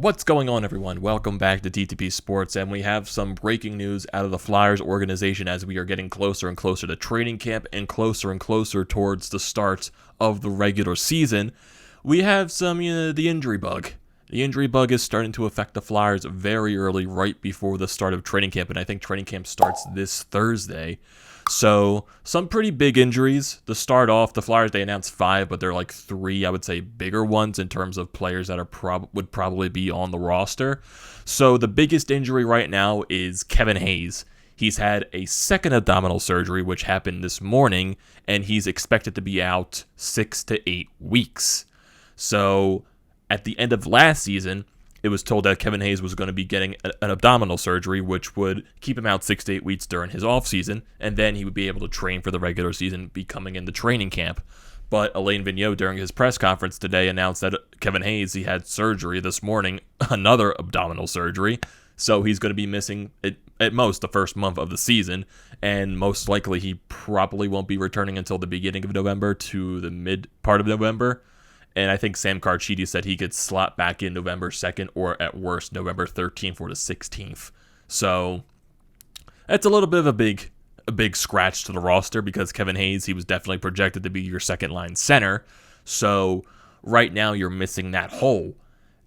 What's going on, everyone? Welcome back to DTP Sports, and we have some breaking news out of the Flyers organization as we are getting closer and closer to training camp and closer towards the start of the regular season. We have the injury bug. The injury bug is starting to affect the Flyers very early, right before the start of training camp, and I think training camp starts this Thursday. So, some pretty big injuries. To start off, the Flyers, they announced 5, but they're like 3, I would say, bigger ones in terms of players that would probably be on the roster. So, the biggest injury right now is Kevin Hayes. He's had a second abdominal surgery, which happened this morning, and he's expected to be out 6 to 8 weeks. So, at the end of last season, it was told that Kevin Hayes was going to be getting an abdominal surgery, which would keep him out 6 to 8 weeks during his offseason, and then he would be able to train for the regular season, be coming into training camp. But Alain Vigneault, during his press conference today, announced that Kevin Hayes, he had surgery this morning, another abdominal surgery, so he's going to be missing, at most, the first month of the season, and most likely he probably won't be returning until the beginning of November to the mid part of November. And I think Sam Carchidi said he could slot back in November 2nd or at worst November 13th or the 16th. So that's a little bit of a big scratch to the roster because Kevin Hayes, he was definitely projected to be your second line center. So right now you're missing that hole.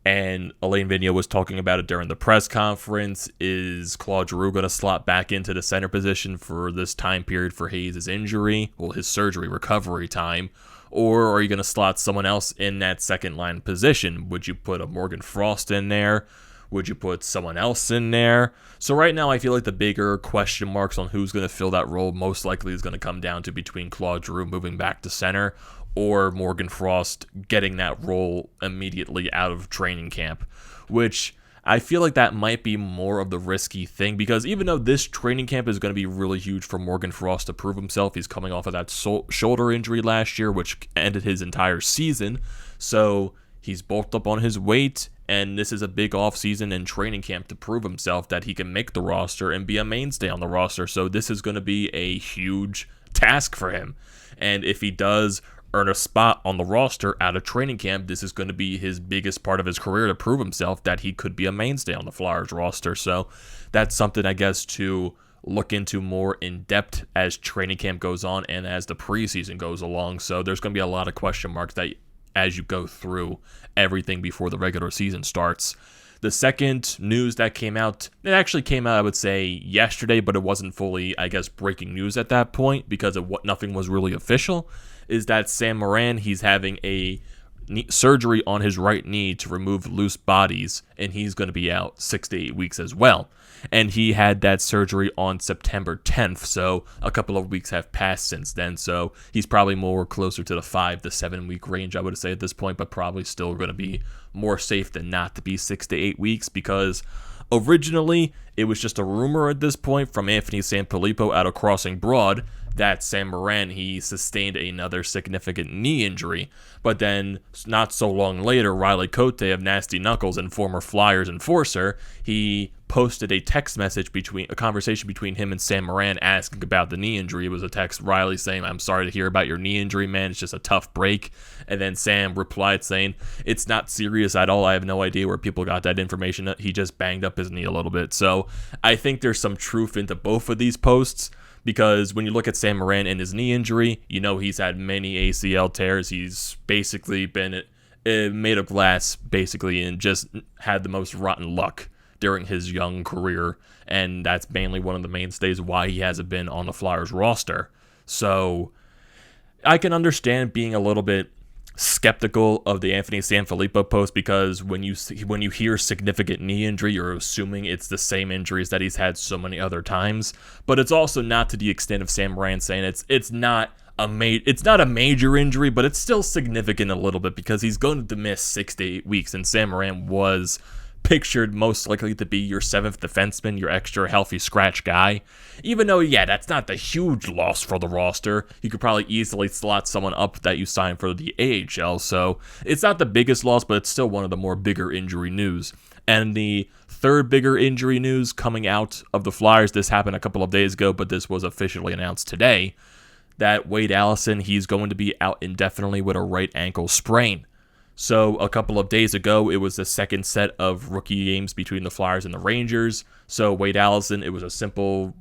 And Alain Vigneault was talking about it during the press conference. Is Claude Giroux going to slot back into the center position for this time period for Hayes' injury? Well, his surgery recovery time. Or are you going to slot someone else in that second line position? Would you put a Morgan Frost in there? Would you put someone else in there? So right now I feel like the bigger question marks on who's going to fill that role most likely is going to come down to between Claude Giroux moving back to center or Morgan Frost getting that role immediately out of training camp, which I feel like that might be more of the risky thing because even though this training camp is going to be really huge for Morgan Frost to prove himself, he's coming off of that shoulder injury last year, which ended his entire season. So he's bulked up on his weight, and this is a big offseason and training camp to prove himself that he can make the roster and be a mainstay on the roster. So this is going to be a huge task for him. And if he does earn a spot on the roster out of training camp, this is going to be his biggest part of his career to prove himself that he could be a mainstay on the Flyers roster. So that's something, I guess, to look into more in depth as training camp goes on and as the preseason goes along. So there's going to be a lot of question marks that as you go through everything before the regular season starts. The second news that came out, it actually came out, I would say, yesterday, but it wasn't fully, I guess, breaking news at that point because nothing was really official, is that Sam Morin, he's having a surgery on his right knee to remove loose bodies, and he's going to be out 6 to 8 weeks as well. And he had that surgery on September 10th, so a couple of weeks have passed since then, so he's probably more closer to the 5 to 7 week range, I would say, at this point, but probably still going to be more safe than not to be 6 to 8 weeks because originally it was just a rumor at this point from Anthony Sanfilippo out of Crossing Broad that Sam Morin, he sustained another significant knee injury. But then, not so long later, Riley Cote of Nasty Knuckles and former Flyers enforcer, he posted a text message a conversation between him and Sam Morin asking about the knee injury. It was a text, Riley saying, "I'm sorry to hear about your knee injury, man. It's just a tough break." And then Sam replied saying, "It's not serious at all. I have no idea where people got that information. He just banged up his knee a little bit." So I think there's some truth into both of these posts. Because when you look at Sam Morin and his knee injury, you know he's had many ACL tears. He's basically been made of glass, basically, and just had the most rotten luck during his young career. And that's mainly one of the mainstays why he hasn't been on the Flyers roster. So I can understand being a little bit skeptical of the Anthony Sanfilippo post because when you hear significant knee injury, you're assuming it's the same injuries that he's had so many other times. But it's also not to the extent of Sam Morin saying it's not a major injury, but it's still significant a little bit because he's going to miss 6 to 8 weeks, and Sam Morin was pictured most likely to be your 7th defenseman, your extra healthy scratch guy. Even though, yeah, that's not the huge loss for the roster. You could probably easily slot someone up that you signed for the AHL, so it's not the biggest loss, but it's still one of the more bigger injury news. And the third bigger injury news coming out of the Flyers, this happened a couple of days ago, but this was officially announced today, that Wade Allison, he's going to be out indefinitely with a right ankle sprain. So a couple of days ago, it was the second set of rookie games between the Flyers and the Rangers. So Wade Allison, it was a simple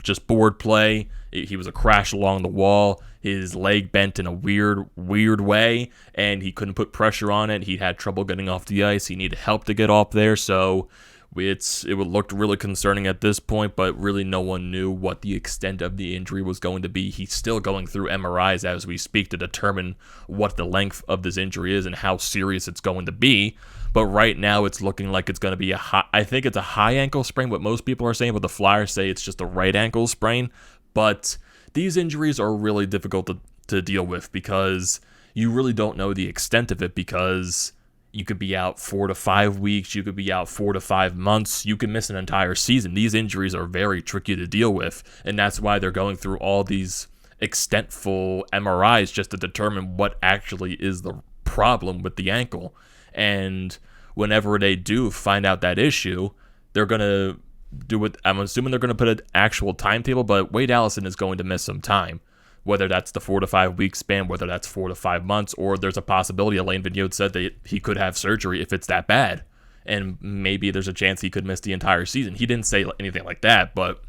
just board play. He was a crash along the wall. His leg bent in a weird way, and he couldn't put pressure on it. He had trouble getting off the ice. He needed help to get off there, so it looked really concerning at this point, but really no one knew what the extent of the injury was going to be. He's still going through MRIs as we speak to determine what the length of this injury is and how serious it's going to be. But right now it's looking like it's going to be I think it's a high ankle sprain, what most people are saying, but the Flyers say it's just a right ankle sprain. But these injuries are really difficult to deal with because you really don't know the extent of it, because you could be out 4 to 5 weeks. You could be out 4 to 5 months. You can miss an entire season. These injuries are very tricky to deal with, and that's why they're going through all these extentful MRIs just to determine what actually is the problem with the ankle. And whenever they do find out that issue, they're going to do it. I'm assuming they're going to put an actual timetable, but Wade Allison is going to miss some time. Whether that's the 4 to 5 week span, whether that's 4 to 5 months, or there's a possibility, Alain Vigneault said that he could have surgery if it's that bad. And maybe there's a chance he could miss the entire season. He didn't say anything like that, but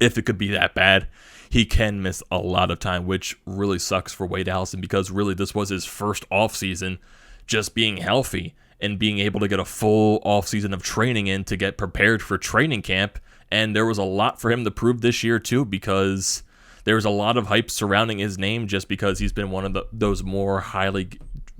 if it could be that bad, he can miss a lot of time, which really sucks for Wade Allison, because really this was his first offseason just being healthy and being able to get a full offseason of training in to get prepared for training camp. And there was a lot for him to prove this year too, because there's a lot of hype surrounding his name just because he's been one of those more highly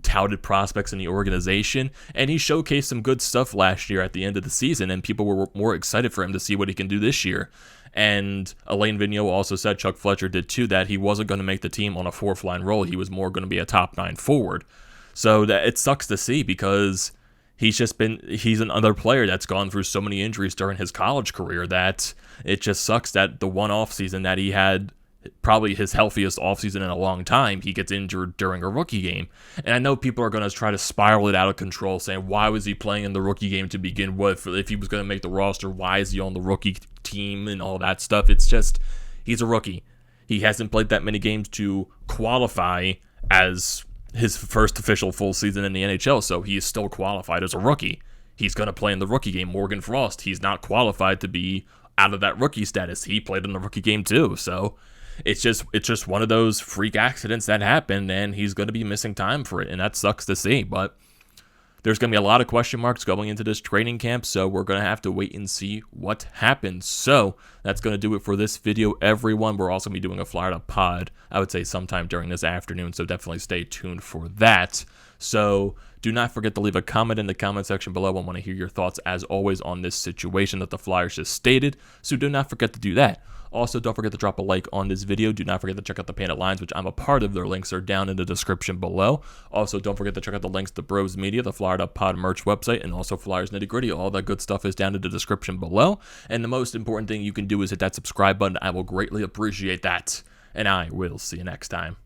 touted prospects in the organization, and he showcased some good stuff last year at the end of the season, and people were more excited for him to see what he can do this year. And Alain Vigneault also said, Chuck Fletcher did too, that he wasn't going to make the team on a fourth line role. He was more going to be a top 9 forward. So that it sucks to see, because he's another player that's gone through so many injuries during his college career that it just sucks that the one offseason that he had, probably his healthiest offseason in a long time, he gets injured during a rookie game. And I know people are going to try to spiral it out of control, saying, why was he playing in the rookie game to begin with? If he was going to make the roster, why is he on the rookie team and all that stuff? It's just, he's a rookie. He hasn't played that many games to qualify as his first official full season in the NHL, so he is still qualified as a rookie. He's going to play in the rookie game. Morgan Frost, he's not qualified to be out of that rookie status. He played in the rookie game too, so it's just one of those freak accidents that happened, and he's going to be missing time for it, and that sucks to see. But there's going to be a lot of question marks going into this training camp, so we're going to have to wait and see what happens. So that's going to do it for this video, everyone. We're also going to be doing a Flyer Up pod, I would say sometime during this afternoon, so definitely stay tuned for that. So do not forget to leave a comment in the comment section below. I want to hear your thoughts, as always, on this situation that the Flyers just stated, so do not forget to do that. Also, don't forget to drop a like on this video. Do not forget to check out the Painted Lines, which I'm a part of. Their links are down in the description below. Also, don't forget to check out the links to Bros Media, the Flyer Up Pod merch website, and also Flyers Nitty Gritty. All that good stuff is down in the description below. And the most important thing you can do is hit that subscribe button. I will greatly appreciate that. And I will see you next time.